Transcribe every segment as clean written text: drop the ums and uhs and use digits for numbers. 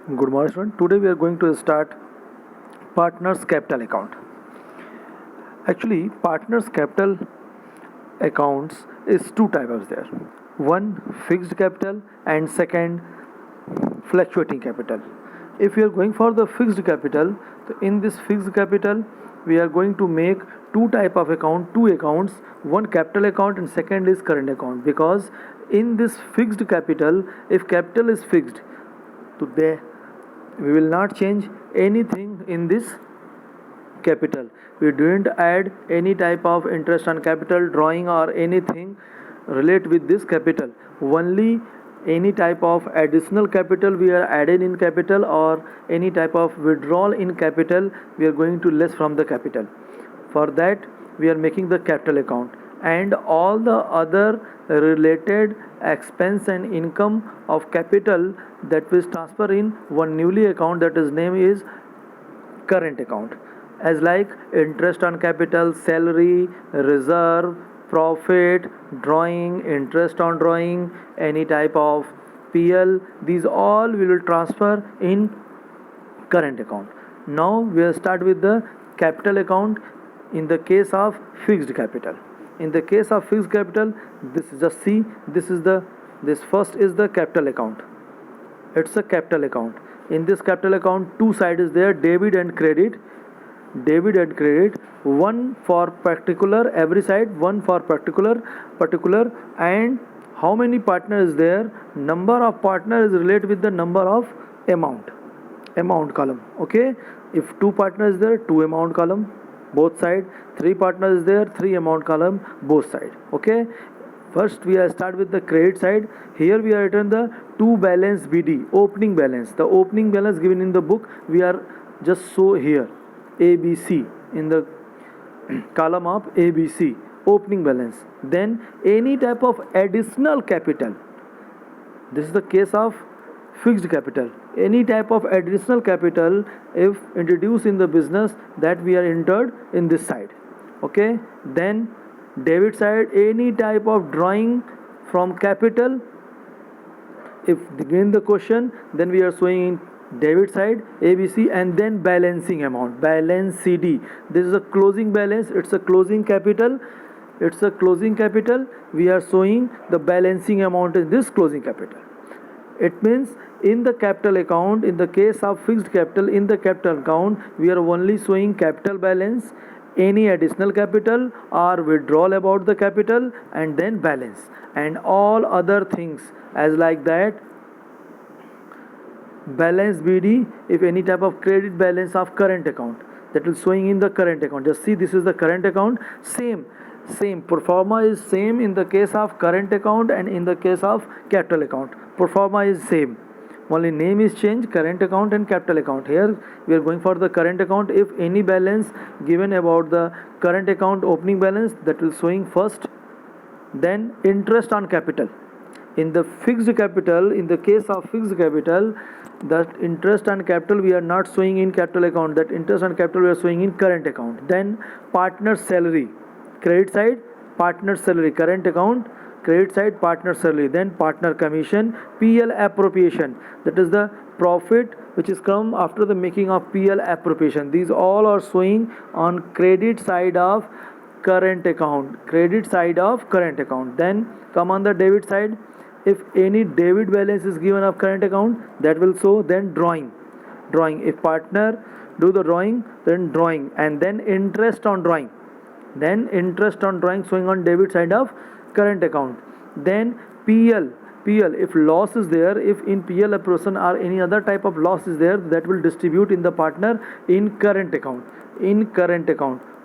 Good morning, student. Today we are going to start partners capital account. Actually, partners capital accounts is two types there. One fixed capital and second fluctuating capital. If we are going for the fixed capital, so in this fixed capital we are going to make two type of account, two accounts, one capital account and second is current account, because in this fixed capital, if capital is fixed, so there we will not change anything in this capital. We didn't add any type of interest on capital, drawing or anything relate with this capital. Only any type of additional capital we are added in capital, or any type of withdrawal in capital we are going to less from the capital. For that we are making the capital account, and all the other related expense and income of capital that will transfer in one newly account, that is name is current account, as like interest on capital, salary, reserve, profit, drawing, interest on drawing, any type of PL, these all we will transfer in current account. Now we will start with the capital account in the case of fixed capital. In the case of fixed capital, this is just see, this first is the capital account. It's a capital account. In this capital account, two sides is there, debit and credit. Debit and credit, one for particular every side, one for particular, and how many partners is there, number of partners is related with the number of amount column. Okay, if two partners is there, two amount column both side, three partners is there, three amount column both side. Okay, first we are start with the credit side. Here we are written the to balance BD, opening balance. The opening balance given in the book we are just show here ABC in the column of ABC, opening balance. Then any type of additional capital, this is the case of fixed capital, any type of additional capital if introduced in the business, that we are entered in this side. Okay, then debit side, any type of drawing from capital if given the question, then we are showing in debit side ABC, and then balancing amount, balance CD. This is a closing balance, it's a closing capital, it's a closing capital. We are showing the balancing amount in this closing capital. It means in the capital account, in the case of fixed capital, in the capital account we are only showing capital balance, any additional capital or withdrawal about the capital, and then balance, and all other things as like that balance BD, if any type of credit balance of current account, that is showing in the current account. Just see, this is the current account, same pro forma is same in the case of current account and in the case of capital account. Pro forma is same, only name is changed, current account and capital account. Here we are going for the current account. If any balance given about the current account opening balance, that will showing first. Then interest on capital. In the fixed capital, in the case of fixed capital, that interest on capital we are not showing in capital account, that interest on capital we are showing in current account. Then partner salary, credit side partner salary, current account, credit side partner salary. Then partner commission, PL appropriation, that is the profit which is come after the making of PL appropriation. These all are showing on credit side of current account, credit side of current account. Then come on the debit side, if any debit balance is given of current account, that will show. Then drawing, if partner do the drawing, then drawing, and then interest on drawing, showing on debit side of current account. Then PL, if loss is there, if in PL a person or any other type of loss is there, that will distribute in the partner in current account,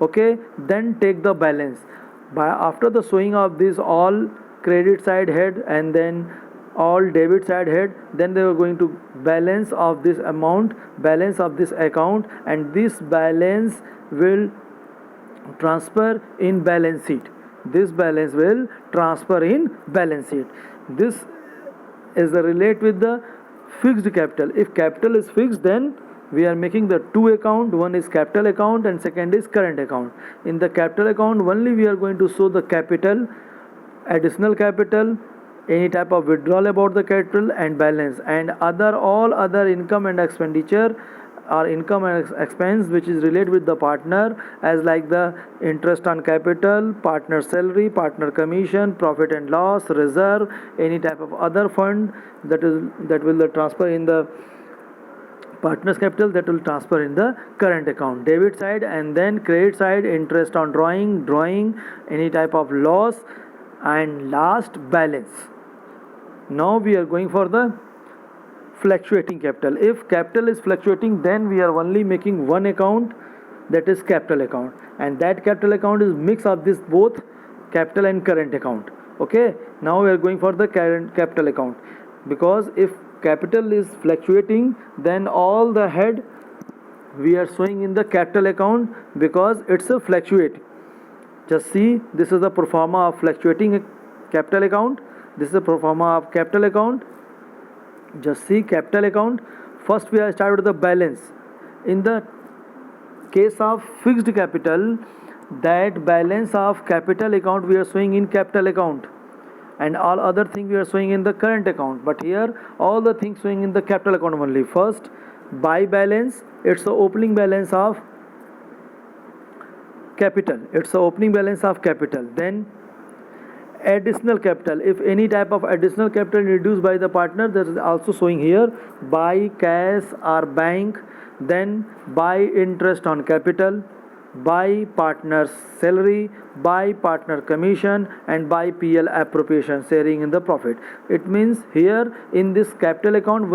okay. Then take the balance by after the showing of this all credit side head and then all debit side head, then they are going to balance of this amount, balance of this account, and this balance will transfer in balance sheet. This balance will transfer in balance sheet. This is the relate with the fixed capital. If capital is fixed, then we are making the two account, one is capital account and second is current account. In the capital account only we are going to show the capital, additional capital, any type of withdrawal about the capital and balance, and all other income and expenditure or income and expense which is related with the partner, as like the interest on capital, partner salary, partner commission, profit and loss, reserve, any type of other fund that will transfer in the partner's capital, that will transfer in the current account, debit side. And then credit side, interest on drawing any type of loss, and last balance. Now we are going for the fluctuating capital. If capital is fluctuating, then we are only making one account, that is capital account, and that capital account is mix of this both capital and current account. Okay, now we are going for the current capital account, because if capital is fluctuating, then all the head we are showing in the capital account, because it's a fluctuate. Just see, this is the pro forma of fluctuating capital account, this is the pro forma of capital account. Just see capital account. First we are start with the balance. In the case of fixed capital, that balance of capital account we are showing in capital account, and all other things we are showing in the current account. But here all the things showing in the capital account only. First, buy balance, it's the opening balance of capital, it's the opening balance of capital. Then additional capital, if any type of additional capital reduced by the partner, that is also showing here. Buy cash or bank, then buy interest on capital, buy partner's salary, buy partner commission, and buy PL appropriation, sharing in the profit. It means here in this capital account,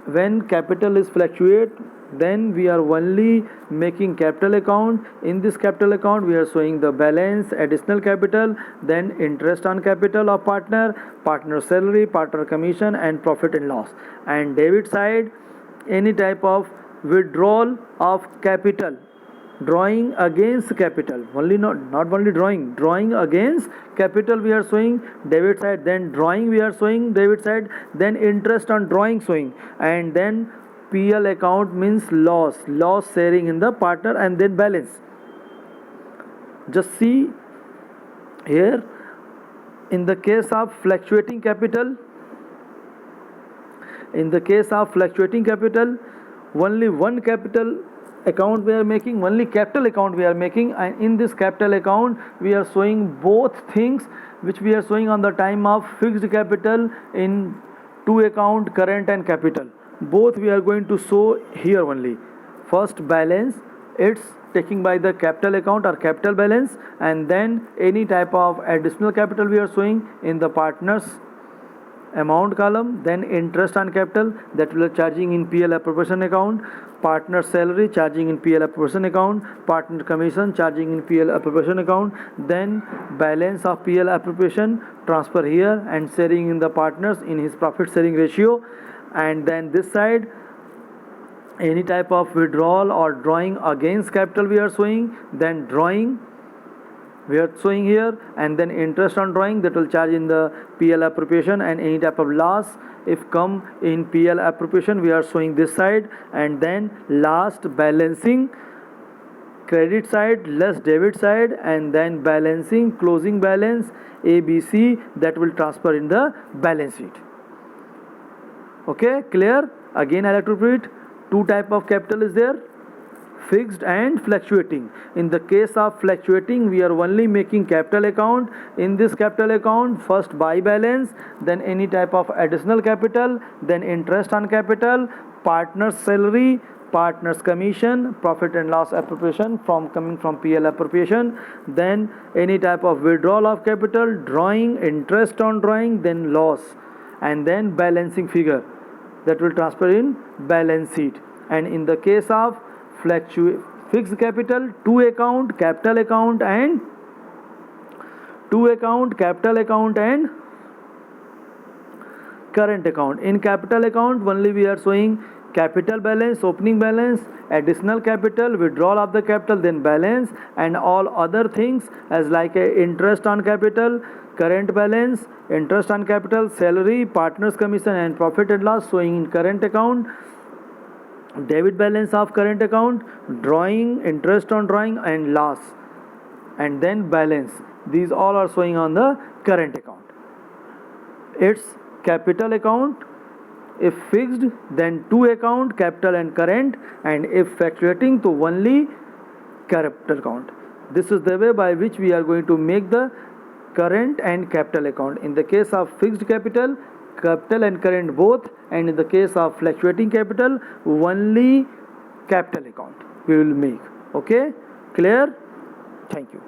when capital is fluctuate, then we are only making capital account. In this capital account we are showing the balance, additional capital, then interest on capital of partner, partner salary, partner commission, and profit and loss. And debit side, any type of withdrawal of capital, drawing against capital, only not only drawing against capital we are showing debit side, then drawing we are showing debit side, then interest on drawing showing, and then PL account means loss sharing in the partner, and then balance. Just see here, in the case of fluctuating capital, only one capital account we are making, only capital account we are making, and in this capital account we are showing both things which we are showing on the time of fixed capital in two account, current and capital. Both we are going to show here only. First, balance, it's taking by the capital account or capital balance, and then any type of additional capital we are showing in the partners amount column, then interest on capital, that we are charging in PL appropriation account, partner salary charging in PL appropriation account, partner commission charging in PL appropriation account, then balance of PL appropriation transfer here and sharing in the partners in his profit sharing ratio. And then this side, any type of withdrawal or drawing against capital we are showing, then drawing we are showing here, and then interest on drawing, that will charge in the PL appropriation. And any type of loss if come in PL appropriation, we are showing this side. And then last, balancing, credit side less debit side, and then balancing, closing balance ABC, that will transfer in the balance sheet. Okay, clear? Again I like to repeat, two type of capital is there, fixed and fluctuating. In the case of fluctuating, we are only making capital account. In this capital account, first buy balance, then any type of additional capital, then interest on capital, partner's salary, partner's commission, profit and loss appropriation coming from PL appropriation, then any type of withdrawal of capital, drawing, interest on drawing, then loss, and then balancing figure, that will transfer in balance sheet. And in the case of fixed capital, two account, capital account and current account. In capital account only we are showing capital balance, opening balance, additional capital, withdrawal of the capital, then balance, and all other things as like a interest on capital, current balance, interest on capital, salary, partners commission, and profit and loss showing in current account, debit balance of current account, drawing, interest on drawing, and loss, and then balance. These all are showing on the current account. It's capital account. If fixed, then two account, capital and current, and if fluctuating, to only capital account. This is the way by which we are going to make the current and capital account. In the case of fixed capital, capital and current both, and in the case of fluctuating capital, only capital account we will make. Okay, clear? Thank you.